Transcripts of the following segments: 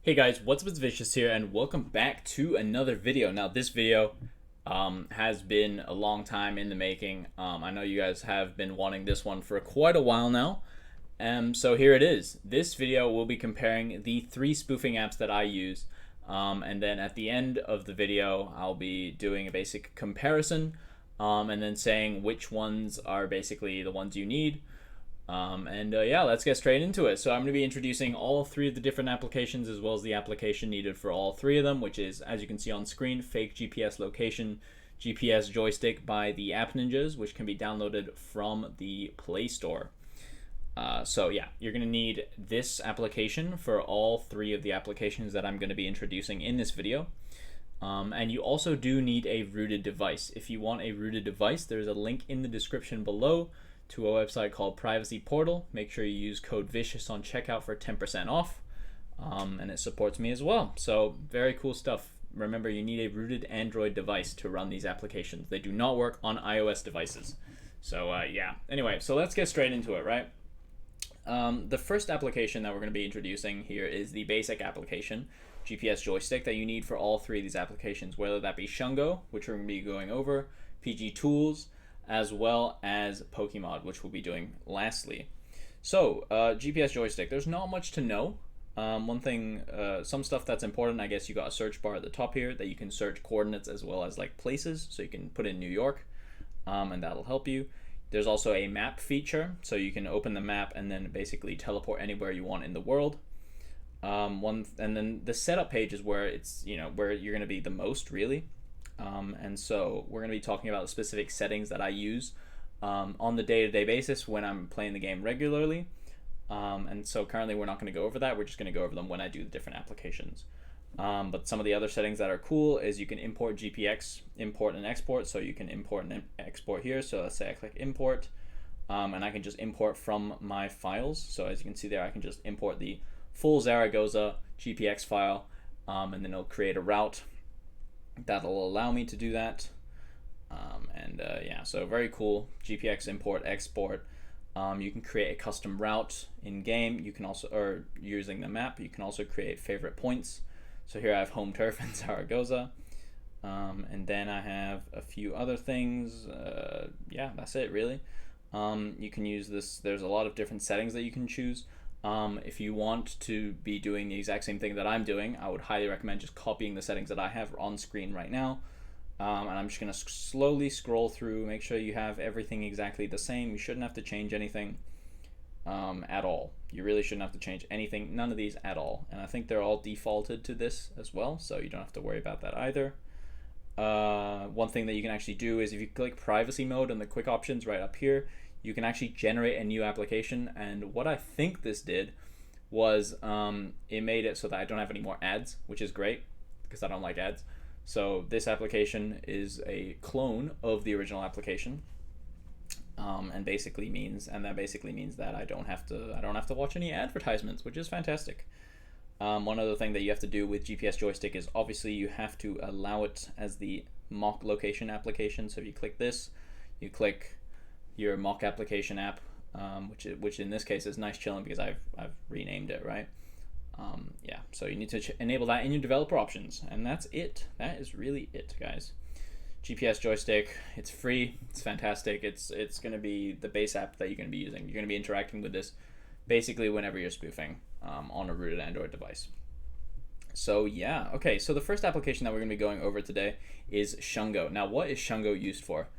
Hey guys, what's up? It's Vicious here, and welcome back to another video. Now, this video has been a long time in the making. I know you guys have been wanting this one for quite a while now. So here it is. This video will be comparing the three spoofing apps that I use. And then at the end of the video, I'll be doing a basic comparison and then saying which ones are basically the ones you need. Yeah, let's get straight into it. So I'm going to be introducing all three of the different applications as well as the application needed for all three of them, which is, as you can see on screen, Fake GPS Location GPS Joystick by the App Ninjas, which can be downloaded from the Play Store. So yeah, you're going to need this application for all three of the applications that I'm going to be introducing in this video. And you also do need a rooted device. If you want a rooted device, there's a link in the description below to a website called Privacy Portal. Make sure you use code VICIOUS on checkout for 10% off. And it supports me as well. So very cool stuff. Remember, you need a rooted Android device to run these applications. They do not work on iOS devices. So yeah, anyway, so let's get straight into it, right? The first application that we're going to be introducing here is the basic application, GPS joystick, that you need for all three of these applications, whether that be Shungo, which we're going to be going over, PG Tools, as well as Pokemon, which we'll be doing lastly. So, GPS joystick, there's not much to know. One thing, some stuff that's important, I guess you got a search bar at the top here that you can search coordinates as well as like places, so you can put in New York, and that'll help you. There's also a map feature, so you can open the map and then basically teleport anywhere you want in the world. And then the setup page is where it's, where you're going to be the most, really. And so we're going to be talking about the specific settings that I use on the day-to-day basis when I'm playing the game regularly. And so currently we're not going to go over that. We're just going to go over them when I do the different applications. But some of the other settings that are cool is you can import GPX, import and export. So you can import and export here. So let's say I click import, and I can just import from my files. So as you can see there, I can just import the full Zaragoza GPX file, and then it'll create a route that'll allow me to do that. Yeah, so very cool. GPX import, export. You can create a custom route in game. You can also, or using the map, you can also create favorite points. So here I have home turf in Zaragoza. And then I have a few other things. Yeah, that's it really. You can use this. There's a lot of different settings that you can choose. If you want to be doing the exact same thing that I'm doing, I would highly recommend just copying the settings that I have on screen right now. And I'm just going to slowly scroll through, make sure you have everything exactly the same. You shouldn't have to change anything at all. You really shouldn't have to change anything, none of these at all. And I think they're all defaulted to this as well, so you don't have to worry about that either. One thing that you can actually do is if you click privacy mode in the quick options right up here, you can actually generate a new application. And what I think this did was it made it so that I don't have any more ads, which is great because I don't like ads. So this application is a clone of the original application, and that basically means that I don't have to watch any advertisements, which is fantastic. One other thing that you have to do with GPS joystick is obviously you have to allow it as the mock location application. So if you click this, you click your mock application app, which in this case is Nice Chillin' because I've renamed it, right? Yeah, so you need to enable that in your developer options, and that's it. That is really it, guys. GPS joystick, it's free, it's fantastic. It's going to be the base app that you're going to be using. You're going to be interacting with this basically whenever you're spoofing on a rooted Android device. So yeah, okay, so the first application that we're going to be going over today is Shungo. Now, what is Shungo used for?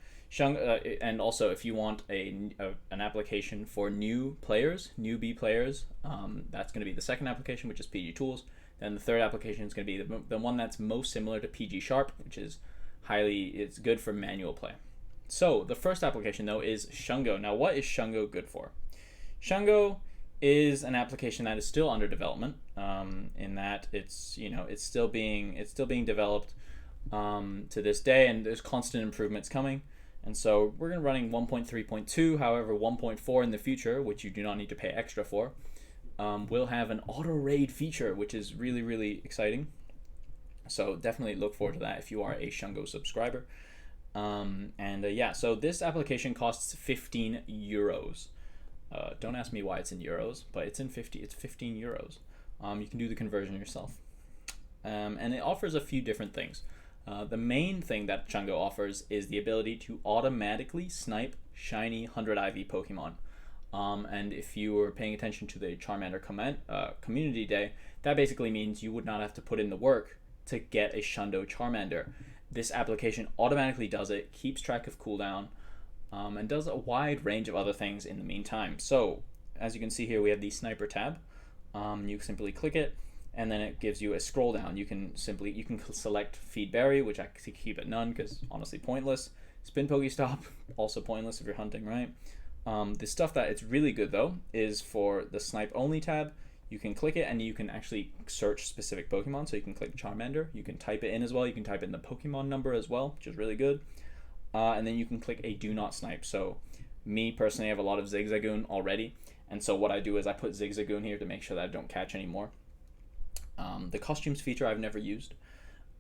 And also, if you want an application for newbie players, that's going to be the second application, which is PG Tools. Then the third application is going to be the one that's most similar to PG Sharp, which is it's good for manual play. So the first application though is Shungo. Now, what is Shungo good for? Shungo is an application that is still under development, in that it's still being developed to this day, and there's constant improvements coming. And so we're going to running 1.3.2, however 1.4 in the future, which you do not need to pay extra for, will have an auto raid feature, which is really, really exciting. So definitely look forward to that if you are a Shungo subscriber. Yeah, so this application costs 15 euros. Don't ask me why it's in euros, but it's 15 euros. You can do the conversion yourself. And it offers a few different things. The main thing that Shungo offers is the ability to automatically snipe shiny 100 IV Pokemon. And if you were paying attention to the Charmander Community Day, that basically means you would not have to put in the work to get a Shundo Charmander. This application automatically does it, keeps track of cooldown, and does a wide range of other things in the meantime. So, as you can see here, we have the Sniper tab. You simply click it, and then it gives you a scroll down. You can select Feed Berry, which I keep at none because honestly pointless. Spin PokéStop, also pointless if you're hunting, right? The stuff that it's really good though is for the Snipe Only tab. You can click it and you can actually search specific Pokemon. So you can click Charmander. You can type it in as well. You can type in the Pokemon number as well, which is really good. And then you can click a Do Not Snipe. So me personally, I have a lot of Zigzagoon already. And so what I do is I put Zigzagoon here to make sure that I don't catch anymore. The costumes feature I've never used.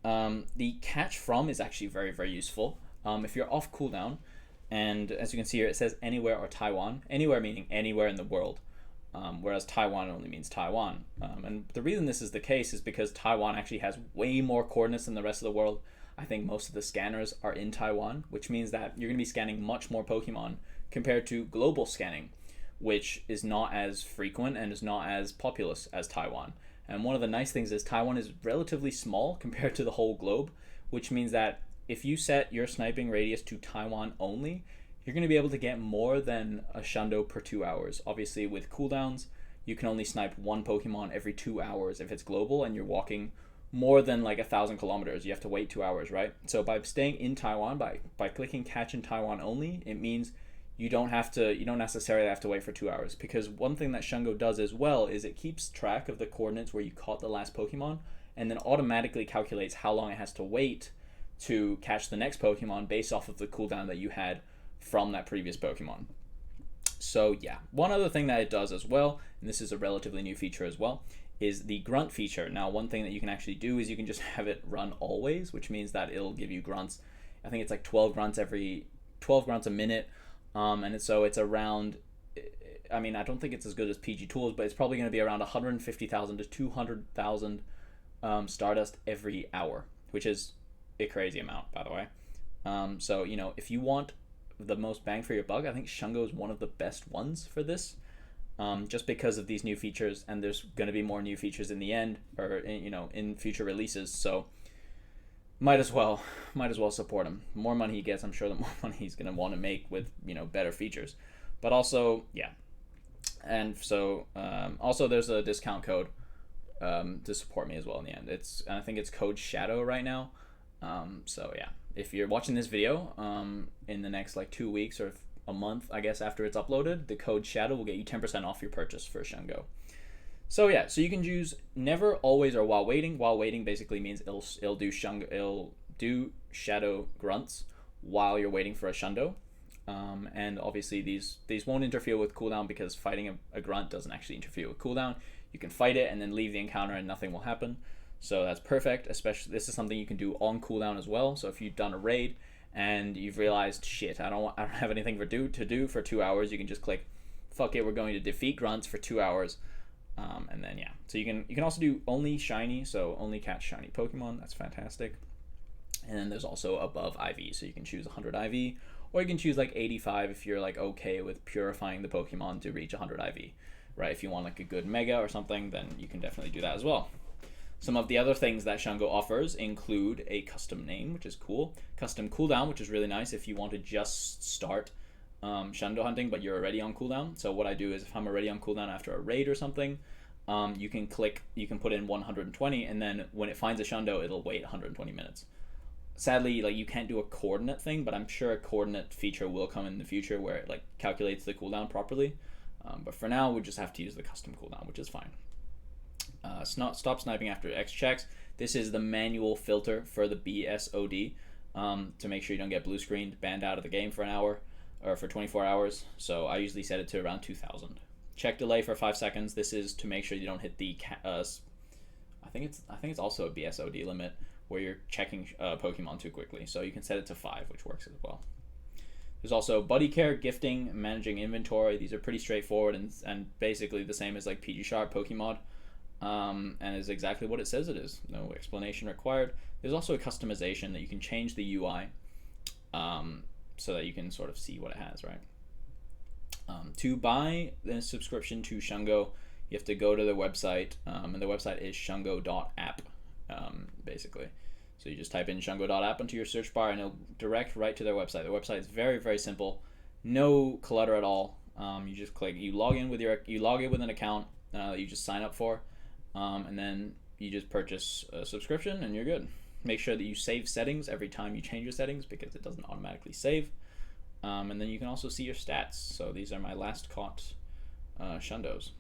The catch from is actually very, very useful. If you're off cooldown, and as you can see here, it says anywhere or Taiwan. Anywhere meaning anywhere in the world, whereas Taiwan only means Taiwan. And the reason this is the case is because Taiwan actually has way more coordinates than the rest of the world. I think most of the scanners are in Taiwan, which means that you're going to be scanning much more Pokemon compared to global scanning, which is not as frequent and is not as populous as Taiwan. And one of the nice things is Taiwan is relatively small compared to the whole globe, which means that if you set your sniping radius to Taiwan only, you're going to be able to get more than a Shundo per 2 hours. Obviously, with cooldowns, you can only snipe one Pokemon every 2 hours if it's global and you're walking more than like 1,000 kilometers. You have to wait 2 hours, right? So by staying in Taiwan, by clicking Catch in Taiwan only, it means you don't necessarily have to wait for 2 hours, because one thing that Shungo does as well is it keeps track of the coordinates where you caught the last Pokemon and then automatically calculates how long it has to wait to catch the next Pokemon based off of the cooldown that you had from that previous Pokemon. So yeah, one other thing that it does as well, and this is a relatively new feature as well, is the grunt feature. Now, one thing that you can actually do is you can just have it run always, which means that it'll give you grunts. I think it's like 12 grunts a minute. And so it's around, I mean, I don't think it's as good as PG Tools, but it's probably going to be around 150,000 to 200,000 Stardust every hour, which is a crazy amount, by the way. So, you know, if you want the most bang for your buck, I think Shungo is one of the best ones for this, just because of these new features, and there's going to be more new features in the end, or, you know, in future releases, so might as well support him. The more money he gets, I'm sure the more money he's going to want to make with, you know, better features. But also, yeah. And so, also there's a discount code to support me as well in the end. I think it's code SHADOW right now. So yeah, if you're watching this video in the next like 2 weeks or a month, I guess, after it's uploaded, the code SHADOW will get you 10% off your purchase for Shungo. So yeah, so you can use never, always, or while waiting. While waiting basically means it'll do shadow grunts while you're waiting for a Shundo. And obviously these won't interfere with cooldown, because fighting a grunt doesn't actually interfere with cooldown. You can fight it and then leave the encounter and nothing will happen. So that's perfect. Especially, this is something you can do on cooldown as well. So if you've done a raid and you've realized, shit, I don't have anything to do for 2 hours, you can just click, fuck it, we're going to defeat grunts for 2 hours. And then yeah, so you can also do only shiny, so only catch shiny Pokemon. That's fantastic. And then there's also above IV, so you can choose 100 IV, or you can choose like 85 if you're like okay with purifying the Pokemon to reach 100 IV, right? If you want like a good Mega or something, then you can definitely do that as well. Some of the other things that Shungo offers include a custom name, which is cool, custom cooldown, which is really nice if you want to just start Shundo hunting, but you're already on cooldown. So what I do is, if I'm already on cooldown after a raid or something, you can put in 120, and then when it finds a Shundo, it'll wait 120 minutes. Sadly, like, you can't do a coordinate thing, but I'm sure a coordinate feature will come in the future where it like calculates the cooldown properly. But for now, we just have to use the custom cooldown, which is fine. Stop sniping after X checks. This is the manual filter for the BSOD to make sure you don't get blue screened, banned out of the game for an hour or for 24 hours. So I usually set it to around 2,000. Check delay for 5 seconds. This is to make sure you don't hit the I think it's also a BSOD limit where you're checking Pokemon too quickly. So you can set it to 5, which works as well. There's also buddy care, gifting, managing inventory. These are pretty straightforward and basically the same as like PG Sharp Pokemon. and is exactly what it says it is. No explanation required. There's also a customization that you can change the UI, so that you can sort of see what it has, right? To buy the subscription to Shungo, you have to go to their website, and the website is shungo.app, basically. So you just type in shungo.app into your search bar, and it'll direct right to their website. The website is very, very simple, no clutter at all. You just click, you log in with an account that you just sign up for, and then you just purchase a subscription, and you're good. Make sure that you save settings every time you change your settings, because it doesn't automatically save. And then you can also see your stats. So these are my last caught Shundos.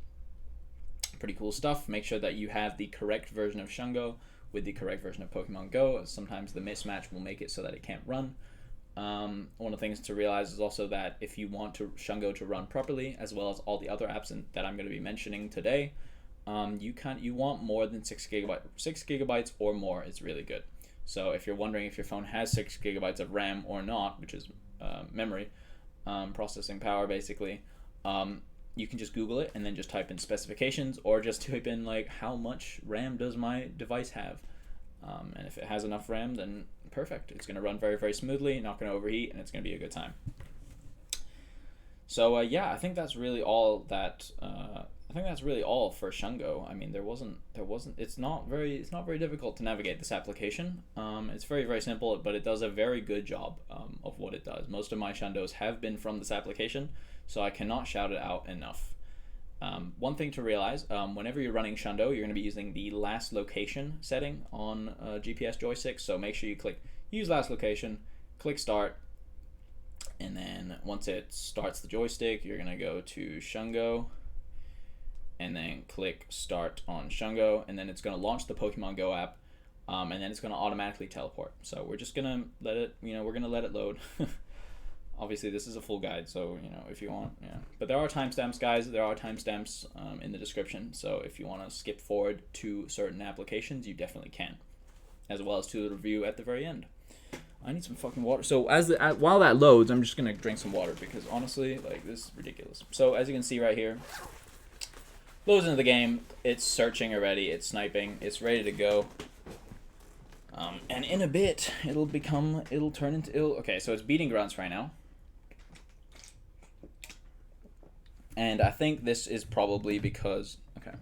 Pretty cool stuff. Make sure that you have the correct version of Shungo with the correct version of Pokemon Go. Sometimes the mismatch will make it so that it can't run. One of the things to realize is also that if you want Shungo to run properly, as well as all the other apps that I'm going to be mentioning today, you want more than 6 gigabytes or more is really good. So if you're wondering if your phone has 6 gigabytes of RAM or not, which is memory, processing power basically, you can just Google it and then just type in specifications, or just type in like, how much RAM does my device have, and if it has enough RAM, then perfect. It's going to run very, very smoothly, not going to overheat, and it's going to be a good time. So yeah, I think that's really all that for Shungo. I mean, it's not very difficult to navigate this application. It's very, very simple, but it does a very good job of what it does. Most of my Shundos have been from this application, so I cannot shout it out enough. One thing to realize, whenever you're running Shundo, you're going to be using the last location setting on GPS joystick, so make sure you click use last location, click start, and then once it starts the joystick, you're going to go to Shungo, and then click start on Shungo, and then it's going to launch the Pokemon GO app, and then it's going to automatically teleport. So we're just going to let it, we're going to let it load. Obviously, this is a full guide, so, if you want, yeah. But there are timestamps, guys. There are timestamps in the description, so if you want to skip forward to certain applications, you definitely can, as well as to the review at the very end. I need some fucking water. So while that loads, I'm just going to drink some water, because honestly, like, this is ridiculous. So as you can see right here, loads into the game. It's searching already. It's sniping. It's ready to go. And in a bit, okay, so it's beating grunts right now. And I think this is probably because, okay,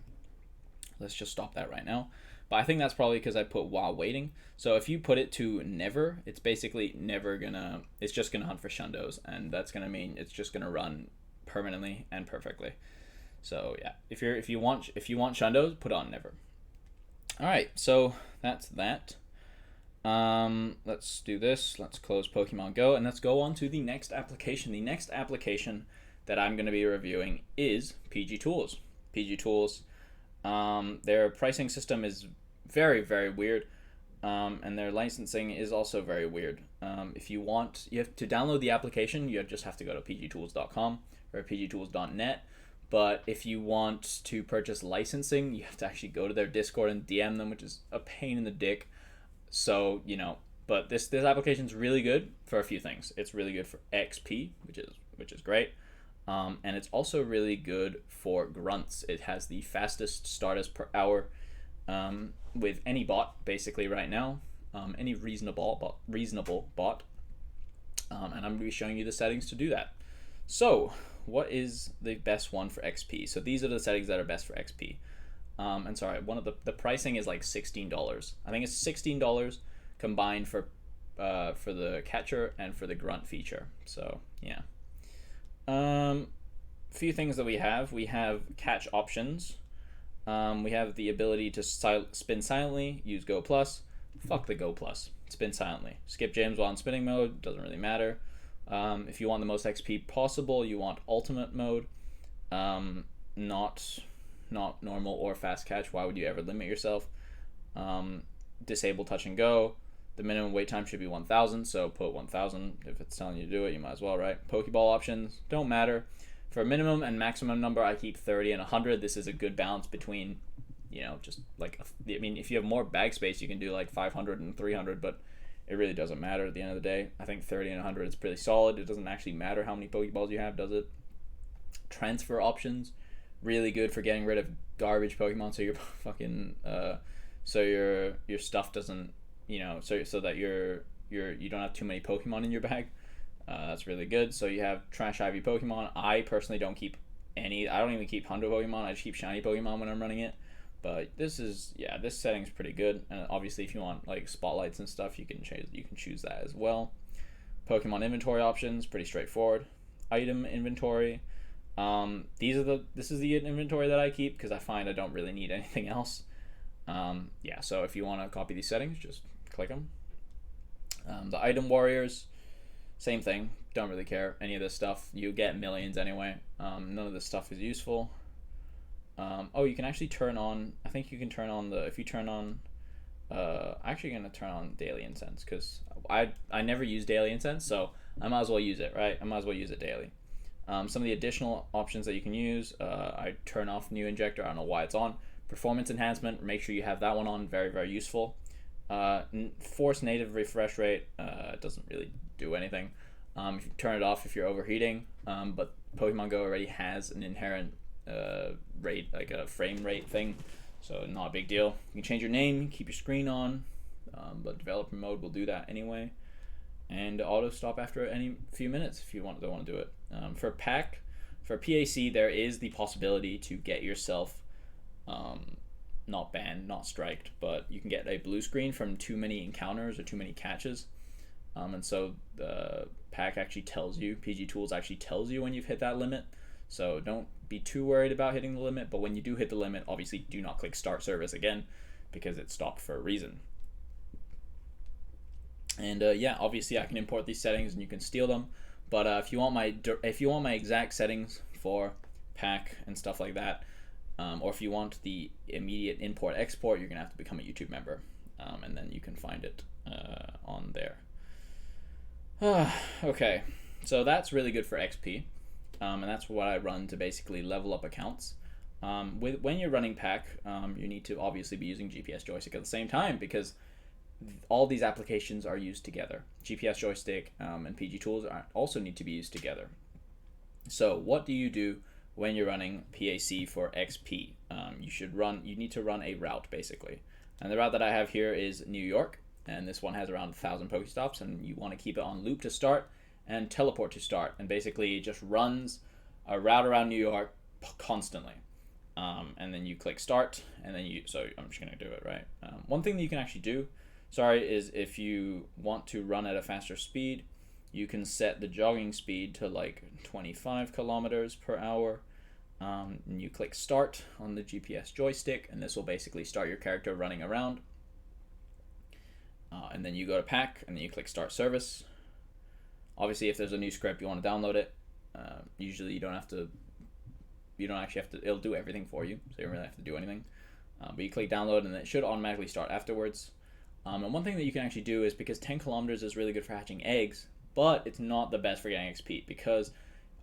let's just stop that right now. But I think that's probably because I put while waiting. So if you put it to never, it's basically never gonna, it's just gonna hunt for Shundos. And that's gonna mean it's just gonna run permanently and perfectly. So yeah, if you want Shundos, put on never. All right, so that's that. Let's do this. Let's close Pokemon Go, and let's go on to the next application. The next application that I'm going to be reviewing is PG Tools. PG Tools, their pricing system is very, very weird, and their licensing is also very weird. If you have to download the application, you just have to go to pgtools.com or pgtools.net. But if you want to purchase licensing, you have to actually go to their Discord and DM them, which is a pain in the dick. So, but this application is really good for a few things. It's really good for XP, which is great. And it's also really good for grunts. It has the fastest Stardust per hour with any bot basically right now, any reasonable bot. And I'm going to be showing you the settings to do that. So, what is the best one for XP? So these are the settings that are best for XP. And sorry, one of the pricing is like $16. I think it's $16 combined for the catcher and for the grunt feature. So yeah. Few things that we have catch options. We have the ability to spin silently, use Go Plus. Fuck the Go Plus. Spin silently. Skip James while in spinning mode, doesn't really matter. If you want the most XP possible, you want ultimate mode. Not normal or fast catch. Why would you ever limit yourself? Disable touch and go. The minimum wait time should be 1,000, so put 1,000. If it's telling you to do it, you might as well, right? Pokeball options don't matter. For minimum and maximum number, I keep 30 and 100. This is a good balance between, just like, if you have more bag space, you can do like 500 and 300, but it really doesn't matter at the end of the day. I think 30 and 100 is pretty solid. It doesn't actually matter how many Pokeballs you have, does it? Transfer options. really good for getting rid of garbage Pokemon, so your fucking so your stuff doesn't, so that you don't have too many Pokemon in your bag. That's really good. So you have trash Ivy Pokemon. I personally don't keep any. I don't even keep Hundo Pokemon. I just keep shiny Pokemon when I'm running it. But this setting's pretty good. And obviously, if you want like spotlights and stuff, you can choose that as well. Pokemon inventory options, pretty straightforward. Item inventory. This is the inventory that I keep because I find I don't really need anything else. So if you want to copy these settings, just click them. The item warriors, same thing. Don't really care any of this stuff. You get millions anyway. None of this stuff is useful. You can actually turn on. I think you can turn on if you turn on. Actually gonna turn on daily incense because I never use daily incense, so I might as well use it, right? I might as well use it daily. Some of the additional options that you can use, I turn off new injector. I don't know why it's on. Performance enhancement, make sure you have that one on. Very, very useful. Force native refresh rate, doesn't really do anything. If you turn it off if you're overheating, but Pokemon Go already has an inherent rate, like a frame rate thing, so not a big deal. You can change your name, keep your screen on, but developer mode will do that anyway. And auto stop after any few minutes if you don't want to do it. For PAC, there is the possibility to get yourself not banned, not striked, but you can get a blue screen from too many encounters or too many catches. And so the PAC actually tells you, PG Tools actually tells you when you've hit that limit. So don't be too worried about hitting the limit, but when you do hit the limit, obviously do not click start service again because it stopped for a reason. And obviously I can import these settings and you can steal them. But if you want my exact settings for PAC and stuff like that, or if you want the immediate import export, you're gonna have to become a YouTube member, and then you can find it on there. Okay, so that's really good for XP, and that's what I run to basically level up accounts. When you're running PAC, you need to obviously be using GPS joystick at the same time because all these applications are used together. GPS joystick and PG Tools also need to be used together. So what do you do when you're running PAC for XP? You need to run a route basically. And the route that I have here is New York, and this one has around 1,000 PokéStops, and you want to keep it on loop to start and teleport to start, and basically it just runs a route around New York constantly. And then you click start, and then so I'm just gonna do it right. One thing that you can actually do, is if you want to run at a faster speed, you can set the jogging speed to like 25 kilometers per hour. And you click start on the GPS joystick, and this will basically start your character running around. And then you go to PAC, and then you click start service. Obviously, if there's a new script, you want to download it. Usually, you don't actually have to. It'll do everything for you, so you don't really have to do anything. But you click download, and it should automatically start afterwards. And one thing that you can actually do is, because 10 kilometers is really good for hatching eggs, but it's not the best for getting XP because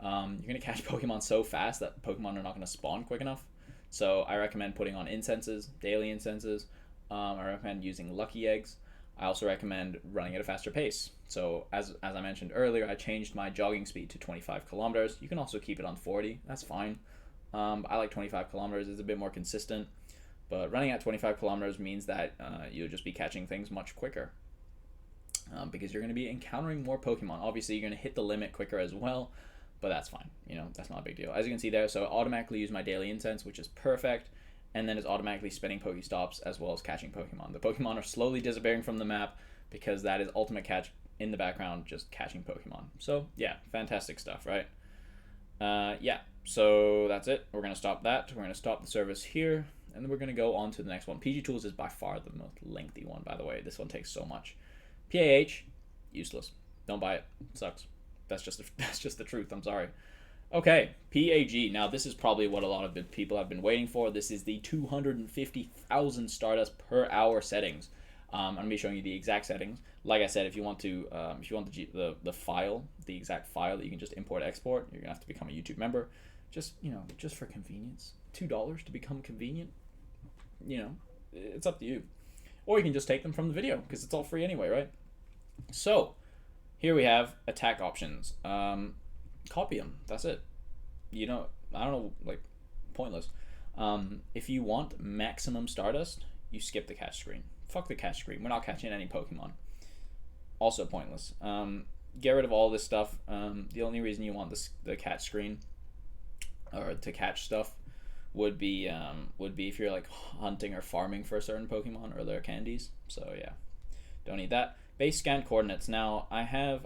you're going to catch Pokemon so fast that Pokemon are not going to spawn quick enough. So I recommend putting on incenses, daily incenses. I recommend using lucky eggs. I also recommend running at a faster pace. So as I mentioned earlier, I changed my jogging speed to 25 kilometers. You can also keep it on 40. That's fine. I like 25 kilometers. It's a bit more consistent. But running at 25 kilometers means that you'll just be catching things much quicker because you're going to be encountering more Pokemon. Obviously, you're going to hit the limit quicker as well, but that's fine. That's not a big deal. As you can see there, so I automatically use my daily incense, which is perfect, and then it's automatically spinning PokéStops as well as catching Pokemon. The Pokemon are slowly disappearing from the map because that is ultimate catch in the background, just catching Pokemon. So, yeah, fantastic stuff, right? So that's it. We're going to stop that. We're going to stop the service here. And then we're going to go on to the next one. PG Tools is by far the most lengthy one, by the way. This one takes so much. PAH, useless. Don't buy it. It sucks. That's just the truth. I'm sorry. Okay, PAG. Now, this is probably what a lot of people have been waiting for. This is the 250,000 Stardust per hour settings. I'm going to be showing you the exact settings. Like I said, if you want the file, the exact file that you can just import export, you're going to have to become a YouTube member. Just for convenience. $2 to become convenient. It's up to you. Or you can just take them from the video because it's all free anyway, right? So, here we have attack options. Copy them. That's it. I don't know, like, pointless. If you want maximum Stardust, you skip the catch screen. Fuck the catch screen. We're not catching any Pokemon. Also pointless. Get rid of all this stuff. The only reason you want the catch screen or to catch stuff would be if you're like hunting or farming for a certain Pokemon or their candies. So yeah, don't need that. Base scan coordinates. Now I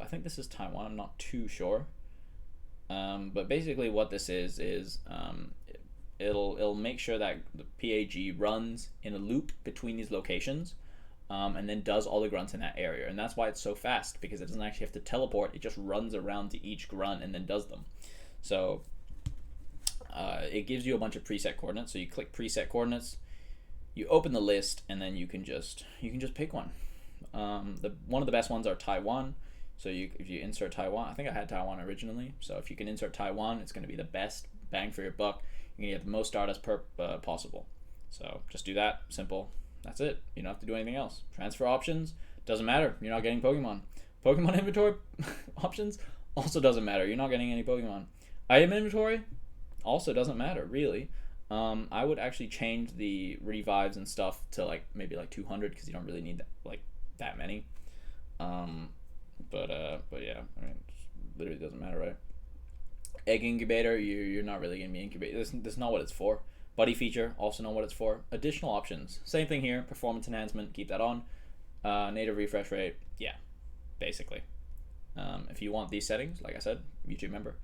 think this is Taiwan. I'm not too sure. But basically what this is it'll make sure that the PAG runs in a loop between these locations, and then does all the grunts in that area. And that's why it's so fast, because it doesn't actually have to teleport. It just runs around to each grunt and then does them. So it gives you a bunch of preset coordinates. So you click preset coordinates, you open the list, and then you can just pick one. One of the best ones are Taiwan. So if you insert Taiwan, I think I had Taiwan originally. So if you can insert Taiwan, it's going to be the best bang for your buck. You're going to get the most Stardust possible. So just do that. Simple. That's it. You don't have to do anything else. Transfer options, doesn't matter. You're not getting Pokemon. Pokemon inventory options also doesn't matter. You're not getting any Pokemon. Item inventory also doesn't matter, really. I would actually change the revives and stuff to maybe 200, because you don't really need that many. But yeah, I mean, it literally doesn't matter, right? Egg incubator, you're not really gonna be incubated. That's not what it's for. Buddy feature, also know what it's for. Additional options, same thing here. Performance enhancement, keep that on. Native refresh rate, yeah, basically. If you want these settings, like I said, YouTube member.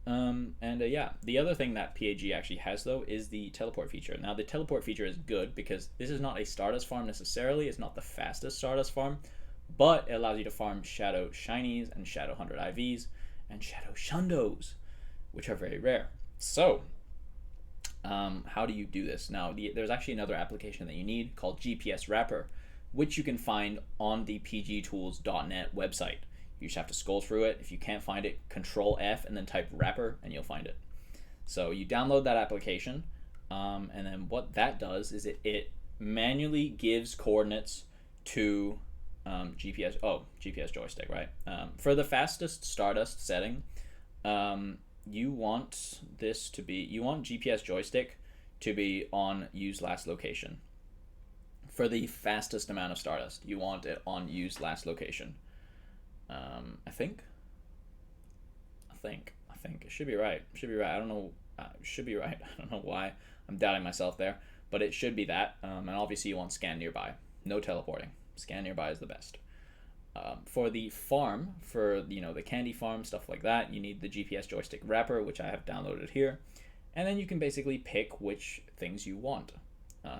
Yeah, the other thing that PAG actually has though is the teleport feature. Now the teleport feature is good because this is not a Stardust farm necessarily. It's not the fastest Stardust farm, but it allows you to farm Shadow Shinies and Shadow 100 IVs and Shadow Shundos, which are very rare. So how do you do this? Now there's actually another application that you need called GPS Wrapper, which you can find on the pgtools.net website. You just have to scroll through it. If you can't find it, Control F and then type wrapper and you'll find it. So you download that application, and then what that does is it manually gives coordinates to GPS joystick, right? For the fastest Stardust setting, you want GPS joystick to be on use last location. For the fastest amount of Stardust, you want it on use last location. I think it should be right. I don't know. It should be right. I don't know why I'm doubting myself there, but it should be that. And obviously you want scan nearby. No teleporting. Scan nearby is the best. For the farm, for the candy farm, stuff like that, you need the GPS joystick wrapper, which I have downloaded here, and then you can basically pick which things you want.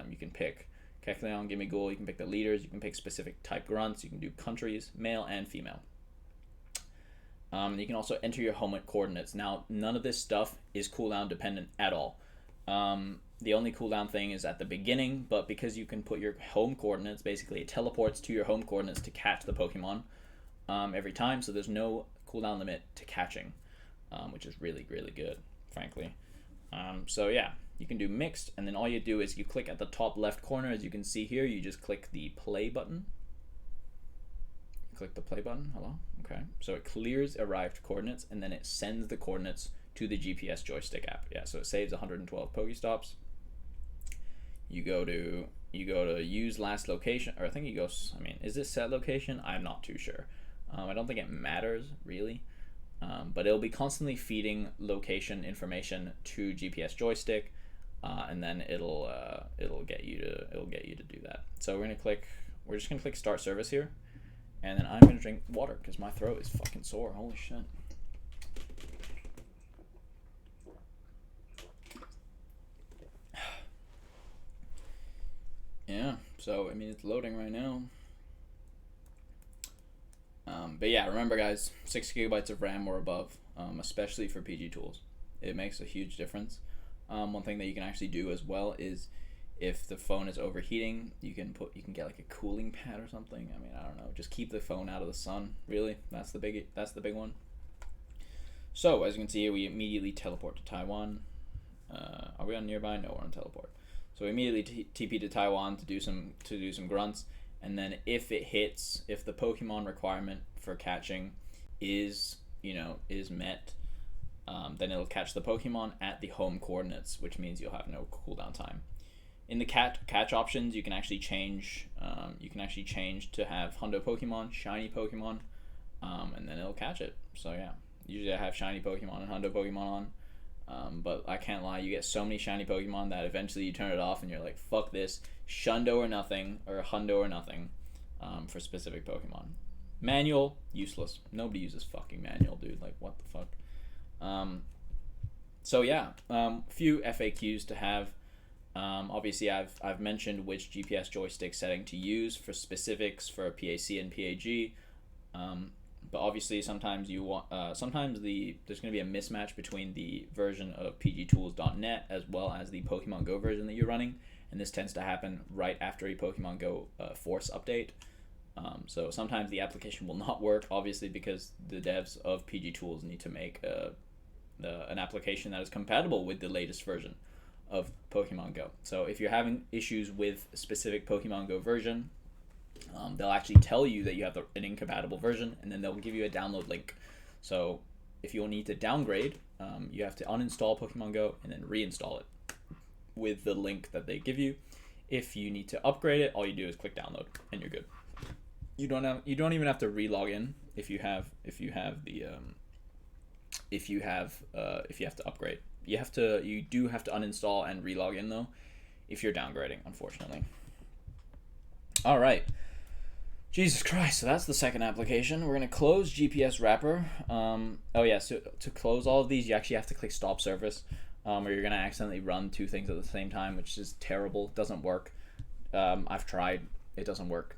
You can pick Kecleon, Gimmighoul, you can pick the leaders, you can pick specific type grunts, you can do countries, male and female. You can also enter your home coordinates. Now, none of this stuff is cooldown dependent at all. The only cooldown thing is at the beginning, but because you can put your home coordinates, basically it teleports to your home coordinates to catch the Pokemon every time, so there's no cooldown limit to catching, which is really, really good, frankly. So yeah, you can do mixed, and then all you do is you click at the top left corner, as you can see here, you just click the play button. Click the play button, hello? Okay, so it clears arrived coordinates, and then it sends the coordinates to the GPS joystick app. Yeah, so it saves 112 PokéStops. You go to use last location, or I think is this set location? I'm not too sure. I don't think it matters really, but it'll be constantly feeding location information to GPS joystick, and then it'll get you to do that. So we're just gonna click start service here, and then I'm gonna drink water because my throat is fucking sore. Holy shit. Yeah, so I mean it's loading right now. But yeah, remember guys, 6 gigabytes of RAM or above, especially for PG tools. It makes a huge difference. One thing that you can actually do as well is if the phone is overheating, you can get like a cooling pad or something. I mean, I don't know, just keep the phone out of the sun, really. That's the big one. So as you can see here, we immediately teleport to Taiwan. Are we on nearby? No, we're on teleport. So we immediately TP to Taiwan to do some grunts, and then if the Pokemon requirement for catching is met, then it'll catch the Pokemon at the home coordinates, which means you'll have no cooldown time. In the catch options, you can actually change. You can actually change to have Hundo Pokemon, shiny Pokemon, and then it'll catch it. So yeah, usually I have shiny Pokemon and Hundo Pokemon on, but I can't lie, you get so many shiny Pokemon that eventually you turn it off and you're like, fuck this, Shundo or nothing, or Hundo or nothing, for specific Pokemon. Manual, useless. Nobody uses fucking manual, dude. Like, what the fuck? So yeah, few FAQs to have. Obviously, I've mentioned which GPS joystick setting to use for specifics for PAC and PAG. But obviously, sometimes you want there's going to be a mismatch between the version of pgtools.net as well as the Pokemon Go version that you're running, and this tends to happen right after a Pokemon Go Force update. So sometimes the application will not work, obviously, because the devs of PG Tools need to make an application that is compatible with the latest version of Pokemon Go. So if you're having issues with a specific Pokemon Go version, they'll actually tell you that you have an incompatible version, and then they'll give you a download link. So if you'll need to downgrade, you have to uninstall Pokemon Go and then reinstall it with the link that they give you. If you need to upgrade it, all you do is click download, and you're good. You don't even have to re-log in if you have to upgrade. You do have to uninstall and re-log in though, if you're downgrading, unfortunately. All right. Jesus Christ, so that's the second application. We're going to close GPS wrapper. Oh yeah, so to close all of these, you actually have to click stop service, or you're going to accidentally run two things at the same time, which is terrible. Doesn't work. I've tried. It doesn't work.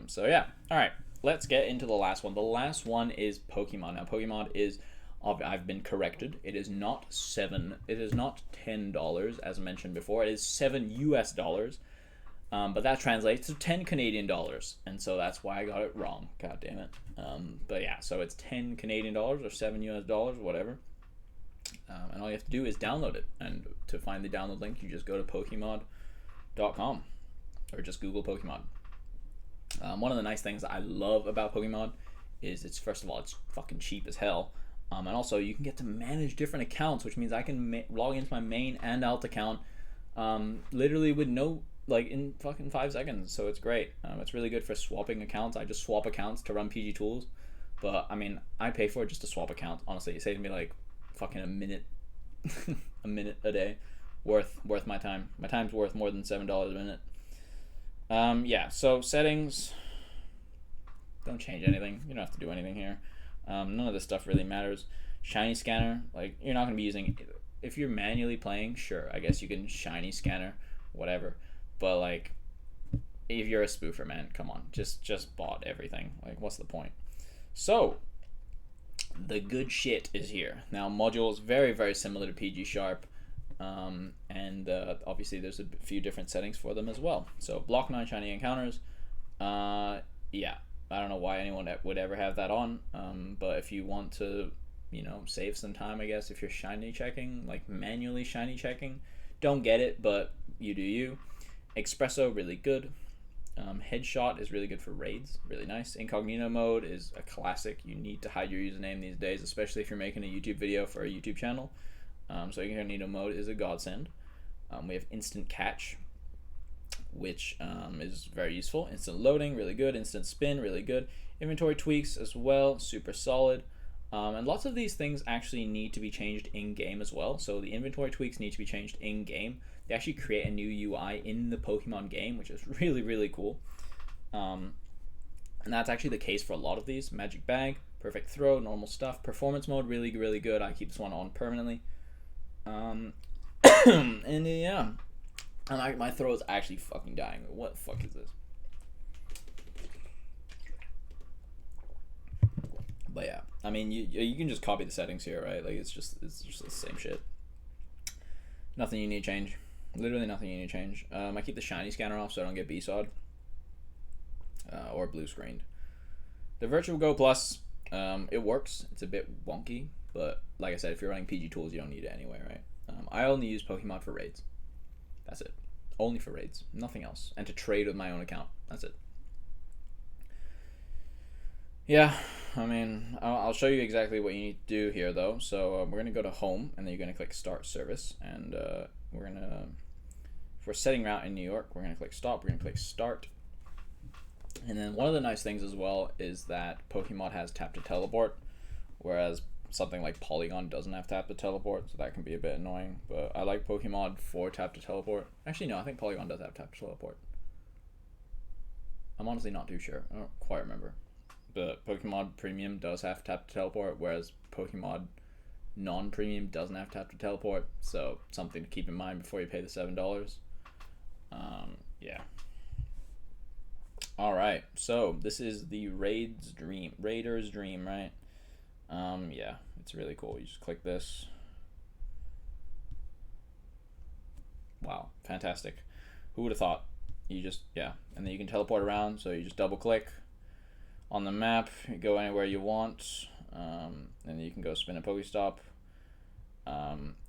So yeah, all right, let's get into the last one. The last one is Pokemon. Now, Pokemon is, I've been corrected. It is not $10 as mentioned before. It is $7 US. But that translates to 10 Canadian dollars, and so that's why I got it wrong. God damn it. But yeah, so it's 10 Canadian dollars or $7 US, whatever. And all you have to do is download it. And to find the download link, you just go to Pokemon.com or just Google Pokemon. One of the nice things I love about Pokemon is first of all, it's fucking cheap as hell. And also you can get to manage different accounts, which means I can log into my main and alt account literally with in fucking 5 seconds. So it's great. It's really good for swapping accounts. I just swap accounts to run PG Tools, but I mean, I pay for it just to swap accounts. Honestly, it saves me like fucking a minute a minute a day worth my time. My time's worth more than $7 a minute. Yeah, so settings, don't change anything. You don't have to do anything here. None of this stuff really matters. Shiny scanner, like, you're not going to be using, if you're manually playing, sure, I guess you can shiny scanner, whatever. But like, if you're a spoofer, man, come on, just bot everything. Like, what's the point? So the good shit is here. Now, modules very, very similar to PG Sharp, and obviously there's a few different settings for them as well. So block 9 shiny encounters, yeah, I don't know why anyone would ever have that on, but if you want to, save some time, I guess, if you're shiny checking, like manually shiny checking, don't get it, but you do you. Espresso, really good. Headshot is really good for raids, really nice. Incognito mode is a classic. You need to hide your username these days, especially if you're making a YouTube video for a YouTube channel. So incognito mode is a godsend. We have instant catch, which is very useful. Instant loading, really good. Instant spin, really good. Inventory tweaks as well, super solid. And lots of these things actually need to be changed in-game as well. So the inventory tweaks need to be changed in-game. They actually create a new UI in the Pokemon game, which is really, really cool. And that's actually the case for a lot of these. Magic Bag, Perfect Throw, normal stuff. Performance mode, really, really good. I keep this one on permanently. And yeah. And my throat is actually fucking dying. What the fuck is this? But yeah, I mean, you can just copy the settings here, right? Like, it's just the same shit. Nothing you need to change. Literally nothing you need to change. I keep the shiny scanner off so I don't get B-sawed. Or blue screened. The Virtual Go Plus, it works. It's a bit wonky, but like I said, if you're running PG Tools, you don't need it anyway, right? I only use Pokemon for raids. That's it. Only for raids. Nothing else. And to trade with my own account. That's it. Yeah. I mean, I'll show you exactly what you need to do here, though. So we're going to go to Home, and then you're going to click Start Service. And we're going to, if we're setting route in New York, we're going to click Stop. We're going to click Start. And then one of the nice things as well is that Pokemon has Tap to Teleport, whereas something like Polygon doesn't have Tap to Teleport, so that can be a bit annoying. But I like Pokemon for Tap to Teleport. Actually, no, I think Polygon does have Tap to Teleport. I'm honestly not too sure. I don't quite remember. But Pokemon Premium does have Tap to Teleport, whereas Pokemon non-Premium doesn't have Tap to Teleport. So something to keep in mind before you pay the $7. Yeah. All right. So this is the Raider's Dream, right? Yeah, it's really cool. You just click this. Wow, fantastic. Who would have thought? You just, yeah, and then you can teleport around. So you just double click on the map, you go anywhere you want, and you can go spin a PokéStop.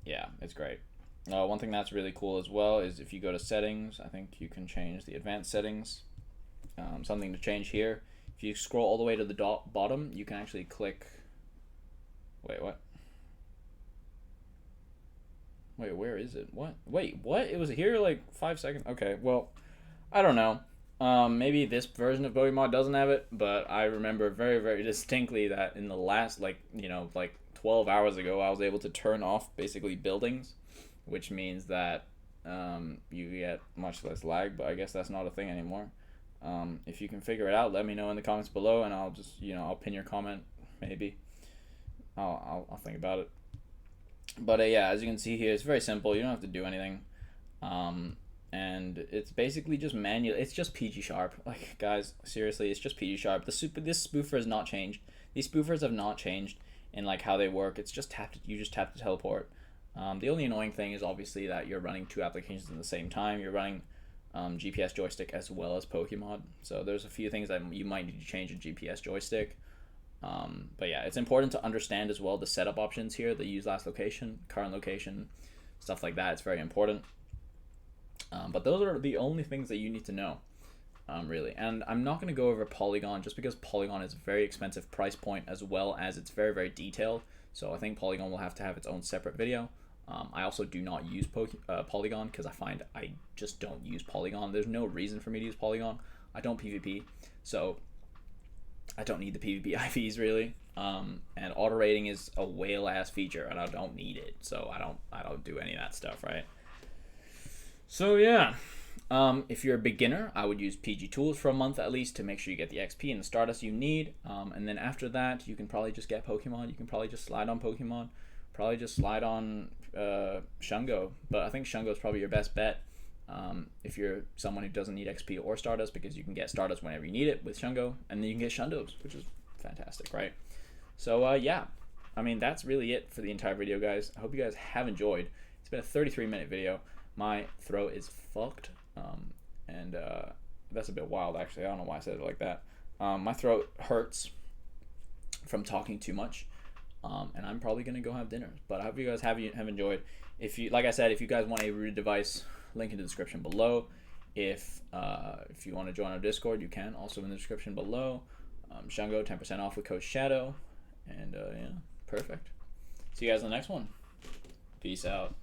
Yeah, it's great. One thing that's really cool as well is if you go to settings, I think you can change the advanced settings. Something to change here. If you scroll all the way to the bottom, you can actually click. Wait, what? Wait, where is it? What? Wait, what? It was here like 5 seconds. Okay, well, I don't know. Maybe this version of Pokemon doesn't have it, but I remember very, very distinctly that in the last, like 12 hours ago, I was able to turn off basically buildings, which means that you get much less lag, but I guess that's not a thing anymore. If you can figure it out, let me know in the comments below, and I'll just, I'll pin your comment, maybe. I'll think about it. But yeah, as you can see here, it's very simple. You don't have to do anything. And it's basically just manual. It's just PG Sharp. Like, guys, seriously, it's just PG Sharp. This spoofer has not changed. These spoofers have not changed in like how they work. It's just you just tap to teleport. The only annoying thing is obviously that you're running two applications at the same time. You're running GPS joystick as well as Pokemon. So there's a few things that you might need to change in GPS joystick. But yeah, it's important to understand as well the setup options here. The use last location, current location, stuff like that. It's very important. But those are the only things that you need to know, really. And I'm not going to go over Polygon just because Polygon is a very expensive price point as well as it's very, very detailed. So I think Polygon will have to have its own separate video. I also do not use Polygon because I find I just don't use Polygon. There's no reason for me to use Polygon. I don't PvP, so I don't need the PvP IVs really. And auto rating is a whale ass feature, and I don't need it. So I don't do any of that stuff, right? So yeah, if you're a beginner, I would use PG Tools for a month at least to make sure you get the XP and the Stardust you need. And then after that, you can probably just get Pokemon. You can probably just slide on Pokemon. Probably just slide on Shungo. But I think Shungo is probably your best bet if you're someone who doesn't need XP or Stardust, because you can get Stardust whenever you need it with Shungo, and then you can get Shundos, which is fantastic, right? So yeah, I mean, that's really it for the entire video, guys. I hope you guys have enjoyed. It's been a 33-minute video. My throat is fucked, and that's a bit wild, actually. I don't know why I said it like that. My throat hurts from talking too much, and I'm probably gonna go have dinner. But I hope you guys have enjoyed. If you, like I said, if you guys want a rooted device, link in the description below. If you want to join our Discord, you can, also in the description below. Shungo 10% off with code Shadow, and yeah, perfect. See you guys in the next one. Peace out.